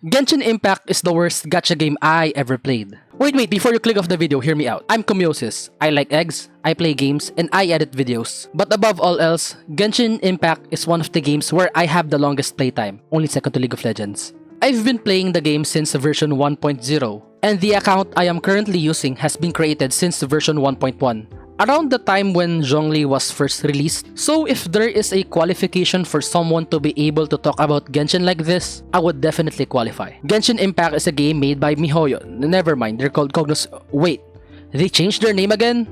Genshin Impact is the worst gacha game I ever played. Wait, before you click off the video, hear me out. I'm Komiosis. I like eggs, I play games, and I edit videos. But above all else, Genshin Impact is one of the games where I have the longest playtime, only second to League of Legends. I've been playing the game since version 1.0, and the account I am currently using has been created since version 1.1. Around the time when Zhongli was first released. So if there is a qualification for someone to be able to talk about Genshin like this, I would definitely qualify. Genshin Impact is a game made by MiHoYo. Never mind, they're called Wait, they changed their name again?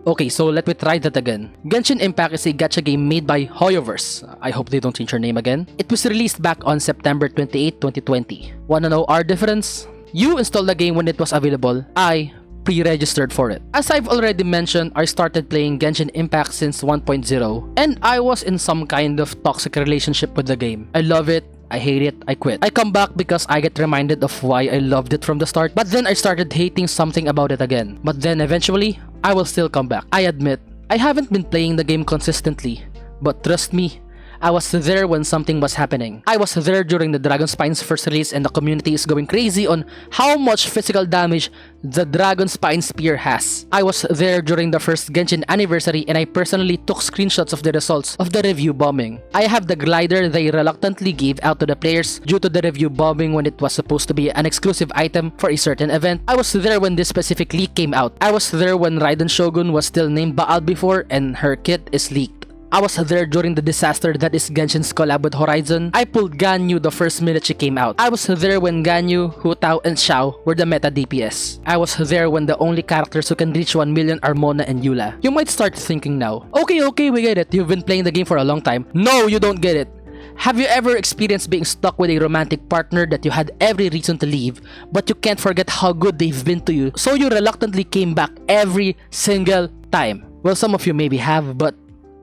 Okay, so let me try that again. Genshin Impact is a gacha game made by Hoyoverse. I hope they don't change their name again. It was released back on September 28, 2020. Wanna know our difference? You installed the game when it was available. I pre-registered for it. As I've already mentioned, I started playing Genshin Impact since 1.0, and I was in some kind of toxic relationship with the game. I love it, I hate it, I quit. I come back because I get reminded of why I loved it from the start, but then I started hating something about it again. But then eventually, I will still come back. I admit, I haven't been playing the game consistently, but trust me, I was there when something was happening. I was there during the Dragon Spine's first release and the community is going crazy on how much physical damage the Dragon Spine Spear has. I was there during the first Genshin anniversary and I personally took screenshots of the results of the review bombing. I have the glider they reluctantly gave out to the players due to the review bombing when it was supposed to be an exclusive item for a certain event. I was there when this specific leak came out. I was there when Raiden Shogun was still named Baal before and her kit is leaked. I was there during the disaster that is Genshin's collab with Horizon. I pulled Ganyu the first minute she came out. I was there when Ganyu, Hu Tao, and Xiao were the meta DPS. I was there when the only characters who can reach 1 million are Mona and Eula. You might start thinking now, okay, we get it. You've been playing the game for a long time. No, you don't get it. Have you ever experienced being stuck with a romantic partner that you had every reason to leave, but you can't forget how good they've been to you, so you reluctantly came back every single time? Well, some of you maybe have, but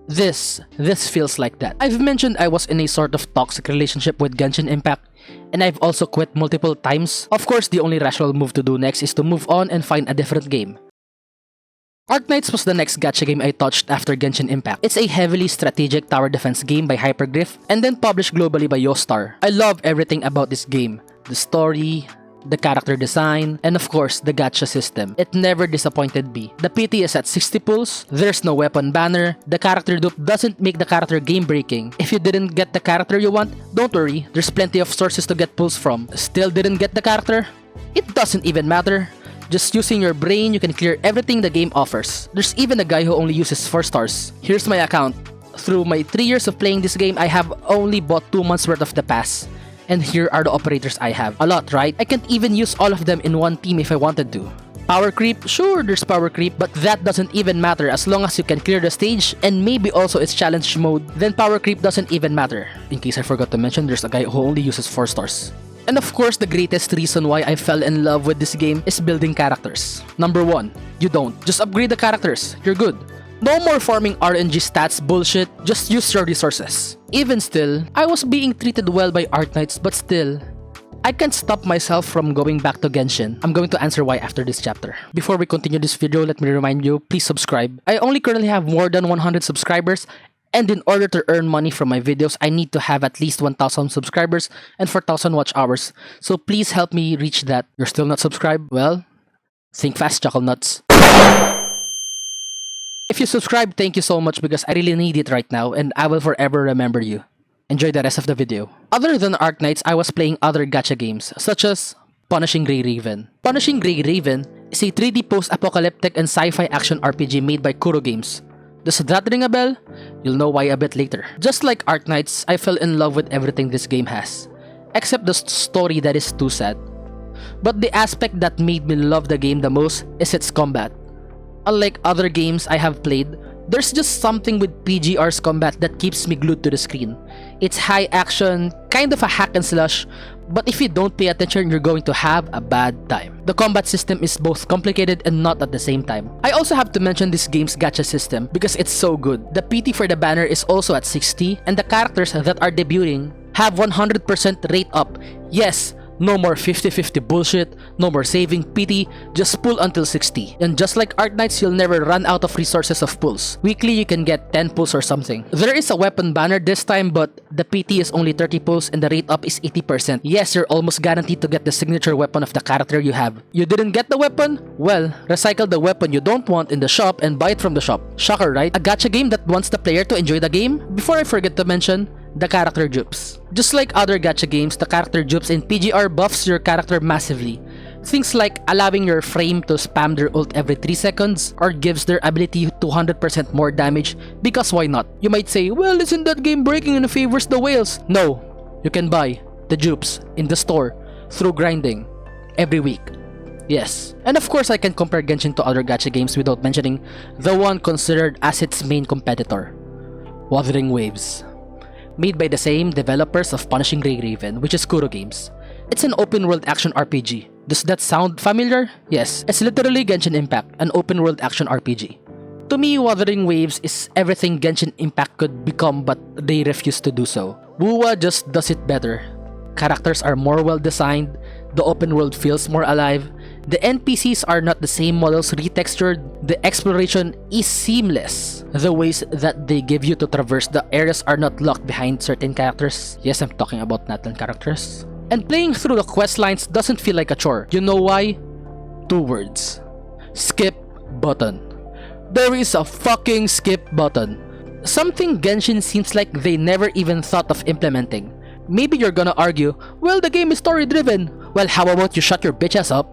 This feels like that. I've mentioned I was in a sort of toxic relationship with Genshin Impact, and I've also quit multiple times. Of course, the only rational move to do next is to move on and find a different game. Arknights was the next gacha game I touched after Genshin Impact. It's a heavily strategic tower defense game by Hyperglyph and then published globally by Yostar. I love everything about this game. The story, the character design, and of course, the gacha system. It never disappointed me. The PT is at 60 pulls, there's no weapon banner, the character dupe doesn't make the character game breaking. If you didn't get the character you want, don't worry, there's plenty of sources to get pulls from. Still didn't get the character? It doesn't even matter. Just using your brain, you can clear everything the game offers. There's even a guy who only uses 4 stars. Here's my account. Through my 3 years of playing this game, I have only bought 2 months worth of the pass. And here are the operators I have. A lot, right? I can't even use all of them in one team if I wanted to. Power creep? Sure, there's power creep, but that doesn't even matter as long as you can clear the stage and maybe also its challenge mode, then power creep doesn't even matter. In case I forgot to mention, there's a guy who only uses 4 stars. And of course, the greatest reason why I fell in love with this game is building characters. Number 1, you don't. Just upgrade the characters. You're good. No more farming RNG stats bullshit, just use your resources. Even still, I was being treated well by Arknights, but still, I can't stop myself from going back to Genshin. I'm going to answer why after this chapter. Before we continue this video, let me remind you, please subscribe. I only currently have more than 100 subscribers, and in order to earn money from my videos, I need to have at least 1,000 subscribers and 4,000 watch hours. So please help me reach that. You're still not subscribed? Well, think fast, chuckle nuts. If you subscribe, thank you so much because I really need it right now and I will forever remember you. Enjoy the rest of the video. Other than Arknights, I was playing other gacha games such as Punishing Grey Raven. Punishing Grey Raven is a 3D post-apocalyptic and sci-fi action RPG made by Kuro Games. Does that ring a bell? You'll know why a bit later. Just like Arknights, I fell in love with everything this game has, except the story that is too sad. But the aspect that made me love the game the most is its combat. Unlike other games I have played, there's just something with PGR's combat that keeps me glued to the screen. It's high action, kind of a hack and slash, but if you don't pay attention, you're going to have a bad time. The combat system is both complicated and not at the same time. I also have to mention this game's gacha system because it's so good. The PT for the banner is also at 60, and the characters that are debuting have 100% rate up. Yes, No more 50-50 bullshit, no more saving PT, just pull until 60. And just like Art Knights, you'll never run out of resources of pulls. Weekly, you can get 10 pulls or something. There is a weapon banner this time, but the PT is only 30 pulls and the rate up is 80%. Yes, you're almost guaranteed to get the signature weapon of the character you have. You didn't get the weapon? Well, recycle the weapon you don't want in the shop and buy it from the shop. Shocker, right? A gacha game that wants the player to enjoy the game? Before I forget to mention, the character dupes. Just like other gacha games, the character dupes in PGR buffs your character massively. Things like allowing your frame to spam their ult every 3 seconds or gives their ability 200% more damage, because why not? You might say, well, isn't that game breaking and favors the whales? No, you can buy the dupes in the store through grinding every week. Yes. And of course I can compare Genshin to other gacha games without mentioning the one considered as its main competitor, Wuthering Waves. Made by the same developers of Punishing Grey Raven, which is Kuro Games. It's an open-world action RPG. Does that sound familiar? Yes, it's literally Genshin Impact, an open-world action RPG. To me, Wuthering Waves is everything Genshin Impact could become, but they refuse to do so. WUWA just does it better. Characters are more well-designed, the open world feels more alive, the NPCs are not the same models retextured, the exploration is seamless. The ways that they give you to traverse the areas are not locked behind certain characters. Yes, I'm talking about Natlan characters. And playing through the quest lines doesn't feel like a chore. You know why? 2 words. Skip button. There is a fucking skip button. Something Genshin seems like they never even thought of implementing. Maybe you're gonna argue, well, the game is story driven. Well, how about you shut your bitch ass up?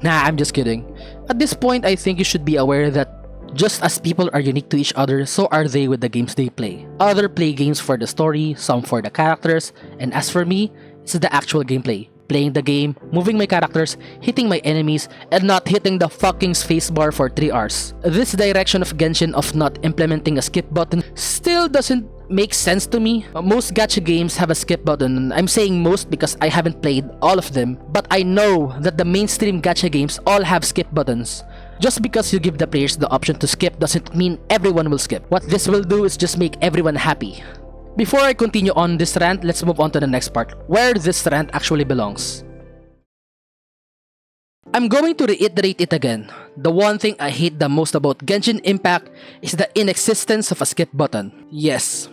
Nah, I'm just kidding. At this point, I think you should be aware that just as people are unique to each other, so are they with the games they play. Other play games for the story, some for the characters, and as for me, it's the actual gameplay. Playing the game, moving my characters, hitting my enemies, and not hitting the fucking spacebar for 3 hours. This direction of Genshin of not implementing a skip button still doesn't make sense to me. Most gacha games have a skip button. I'm saying most because I haven't played all of them, but I know that the mainstream gacha games all have skip buttons. Just because you give the players the option to skip doesn't mean everyone will skip. What this will do is just make everyone happy. Before I continue on this rant, let's move on to the next part, where this rant actually belongs. I'm going to reiterate it again. The one thing I hate the most about Genshin Impact is the inexistence of a skip button. Yes,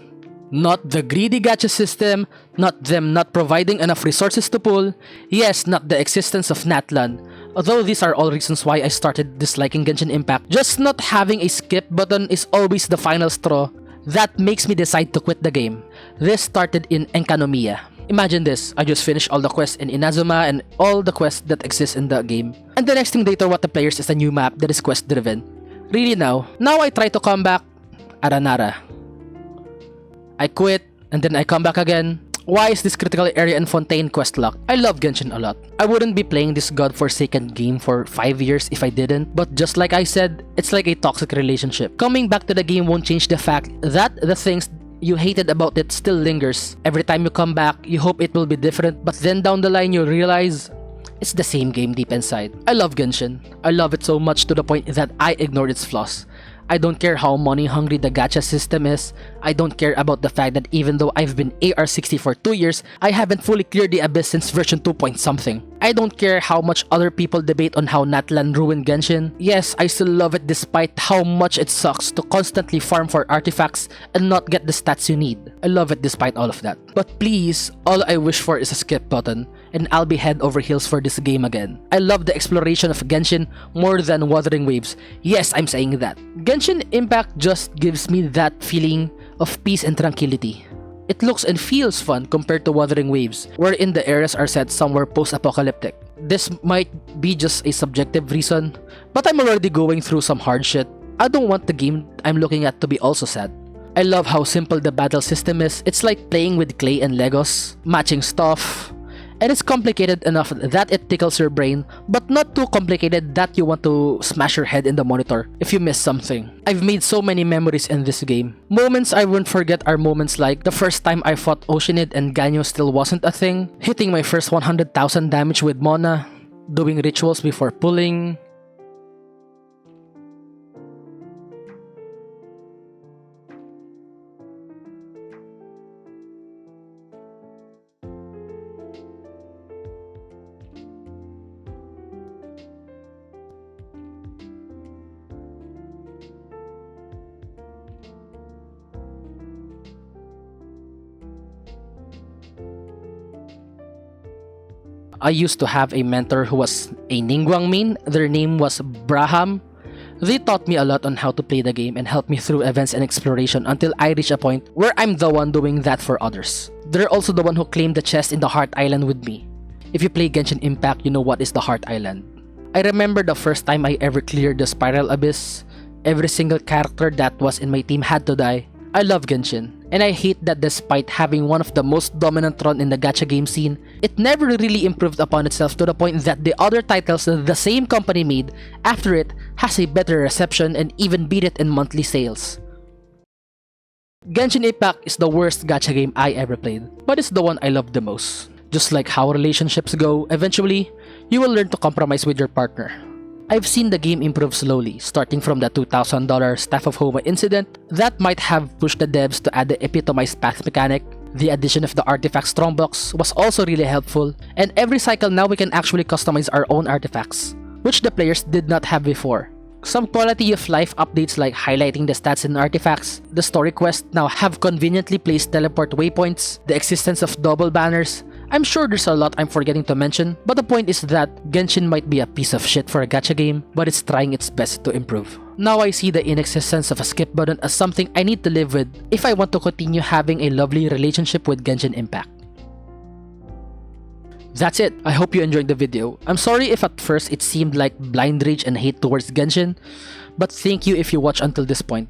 not the greedy gacha system, not them not providing enough resources to pull, yes, not the existence of Natlan. Although these are all reasons why I started disliking Genshin Impact, just not having a skip button is always the final straw that makes me decide to quit the game. This started in Enkanomiya. Imagine this, I just finished all the quests in Inazuma and all the quests that exist in the game. And the next thing they throw at the players is a new map that is quest driven. Really now? Now I try to come back, Aranara. I quit, and then I come back again. Why is this critical area and Fontaine quest locked? I love Genshin a lot. I wouldn't be playing this godforsaken game for 5 years if I didn't, but just like I said, it's like a toxic relationship. Coming back to the game won't change the fact that the things you hated about it still lingers. Every time you come back, you hope it will be different, but then down the line you realize it's the same game deep inside. I love Genshin. I love it so much to the point that I ignored its flaws. I don't care how money hungry the gacha system is. I don't care about the fact that even though I've been AR60 for 2 years, I haven't fully cleared the abyss since version 2 point something. I don't care how much other people debate on how Natlan ruined Genshin. Yes, I still love it despite how much it sucks to constantly farm for artifacts and not get the stats you need. I love it despite all of that. But please, all I wish for is a skip button, and I'll be head over heels for this game again. I love the exploration of Genshin more than Wuthering Waves. Yes, I'm saying that. Genshin Impact just gives me that feeling of peace and tranquility. It looks and feels fun compared to Wuthering Waves, wherein the areas are set somewhere post-apocalyptic. This might be just a subjective reason, but I'm already going through some hard shit. I don't want the game I'm looking at to be also sad. I love how simple the battle system is. It's like playing with clay and Legos, matching stuff. And it's complicated enough that it tickles your brain, but not too complicated that you want to smash your head in the monitor if you miss something. I've made so many memories in this game. Moments I won't forget are moments like the first time I fought Oceanid and Ganyo still wasn't a thing, hitting my first 100,000 damage with Mona, doing rituals before pulling, I used to have a mentor who was a Ningguang main. Their name was Braham. They taught me a lot on how to play the game and helped me through events and exploration until I reach a point where I'm the one doing that for others. They're also the one who claimed the chest in the Heart Island with me. If you play Genshin Impact, you know what is the Heart Island. I remember the first time I ever cleared the Spiral Abyss. Every single character that was in my team had to die. I love Genshin, and I hate that despite having one of the most dominant run in the gacha game scene, it never really improved upon itself to the point that the other titles that the same company made after it has a better reception and even beat it in monthly sales. Genshin Impact is the worst gacha game I ever played, but it's the one I love the most. Just like how relationships go, eventually, you will learn to compromise with your partner. I've seen the game improve slowly, starting from the $2,000 Staff of Homa incident that might have pushed the devs to add the epitomized path mechanic. The addition of the artifact strongbox was also really helpful, and every cycle now we can actually customize our own artifacts, which the players did not have before. Some quality of life updates like highlighting the stats in artifacts, the story quests now have conveniently placed teleport waypoints, the existence of double banners. I'm sure there's a lot I'm forgetting to mention, but the point is that Genshin might be a piece of shit for a gacha game, but it's trying its best to improve. Now I see the inexistence of a skip button as something I need to live with if I want to continue having a lovely relationship with Genshin Impact. That's it. I hope you enjoyed the video. I'm sorry if at first it seemed like blind rage and hate towards Genshin, but thank you if you watched until this point.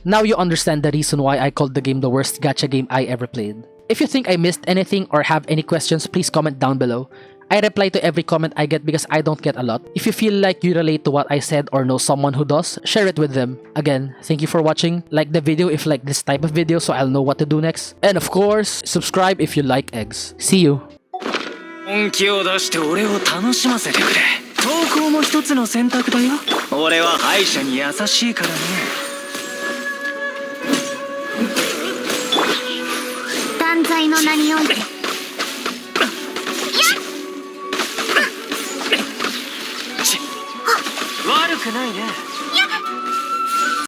Now you understand the reason why I called the game the worst gacha game I ever played. If you think I missed anything or have any questions, please comment down below. I reply to every comment I get because I don't get a lot. If you feel like you relate to what I said or know someone who does, share it with them. Again, thank you for watching. Like the video if you like this type of video so I'll know what to do next. And of course, subscribe if you like eggs. See you! 本気を出して俺を楽しませてくれ。投稿も一つの選択だよ。俺は敗者に優しいからね。断罪の名において。悪くないね。